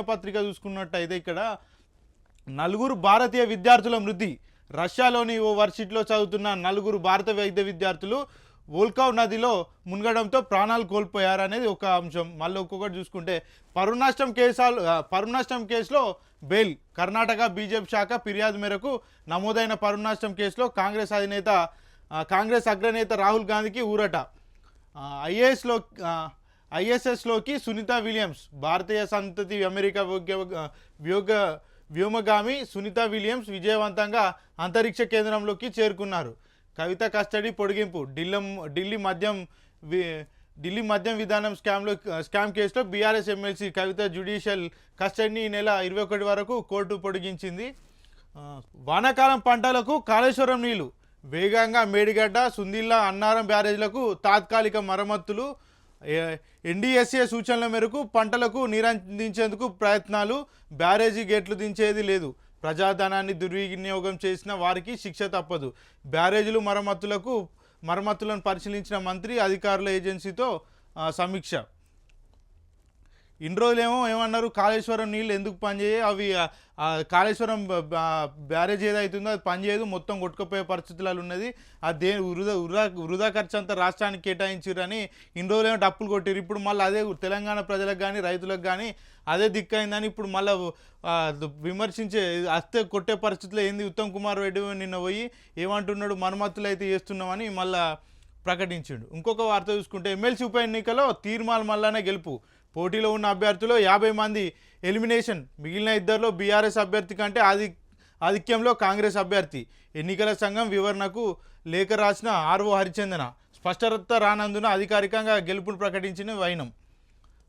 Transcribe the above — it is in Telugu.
పత్రిక చూసుకున్నట్టయితే ఇక్కడ నలుగురు భారతీయ విద్యార్థుల మృతి. రష్యాలోని ఓ వర్సిటీలో చదువుతున్న నలుగురు భారత వైద్య విద్యార్థులు వోల్కావ్ నదిలో మునగడంతో ప్రాణాలు కోల్పోయారనేది ఒక అంశం. మళ్ళీ ఒక్కొక్కటి చూసుకుంటే పరువు నష్టం కేసులో బెయిల్. కర్ణాటక బీజేపీ శాఖ ఫిర్యాదు మేరకు నమోదైన పరువు నష్టం కేసులో కాంగ్రెస్ అగ్రనేత రాహుల్ గాంధీకి ఊరట. ఐఎస్ఎస్లోకి సునీత విలియమ్స్. భారతీయ సంతతి అమెరికా వ్యోమగామి సునీత విలియమ్స్ విజయవంతంగా అంతరిక్ష కేంద్రంలోకి చేరుకున్నారు. కవిత కస్టడీ పొడిగింపు. ఢిల్లీ మద్యం విధానం స్కామ్ కేసులో బీఆర్ఎస్ ఎమ్మెల్సీ కవిత జ్యుడిషియల్ కస్టడీని ఈ నెల 21 వరకు కోర్టు పొడిగించింది. వానాకాలం పంటలకు కాళేశ్వరం నీళ్లు. వేగంగా మేడిగడ్డ, సుందిల్లా, అన్నారం బ్యారేజ్లకు తాత్కాలిక మరమ్మతులు. ఎన్డీఎస్ఏ సూచనల మేరకు పంటలకు నీరందించేందుకు ప్రయత్నాలు. బ్యారేజీ గేట్లు దించేది లేదు. ప్రజాధనాన్ని దుర్వినియోగం చేసిన వారికి శిక్ష తప్పదు. బ్యారేజీలు మరమ్మతులను పరిశీలించిన మంత్రి అధికారుల ఏజెన్సీతో సమీక్ష. ఇన్ని రోజులేమో ఏమన్నారు, కాళేశ్వరం నీళ్ళు ఎందుకు పనిచేయ, అవి కాళేశ్వరం బ్యారేజ్ ఏదైతుందో అది పనిచేయదు, మొత్తం కొట్టుకుపోయే పరిస్థితులలో ఉన్నది, అది వృధా ఖర్చు అంతా రాష్ట్రానికి కేటాయించారని ఇన్ని రోజులేమో డప్పులు కొట్టారు. ఇప్పుడు మళ్ళీ అదే తెలంగాణ ప్రజలకు కానీ రైతులకు కానీ అదే దిక్కైందని ఇప్పుడు మళ్ళీ విమర్శించే అస్తే కొట్టే పరిస్థితిలో ఏంది. ఉత్తమ్ కుమార్ రెడ్డి నిన్న పోయి ఏమంటున్నాడు, మరమ్మతులు అయితే చేస్తున్నామని మళ్ళా ప్రకటించాడు. ఇంకొక వార్త చూసుకుంటే ఎమ్మెల్సీ ఉప ఎన్నికలో తీర్మాల్ మల్లానే గెలుపు. పోటీలో ఉన్న అభ్యర్థులు 50 మంది ఎలిమినేషన్. మిగిలిన ఇద్దరిలో బీఆర్ఎస్ అభ్యర్థి కంటే ఆధిక్యంలో కాంగ్రెస్ అభ్యర్థి. ఎన్నికల సంఘం వివరణకు లేఖ రాసిన ఆర్ఓ హరిచందన. స్పష్టత రానందున అధికారికంగా గెలుపును ప్రకటించిన వైనం.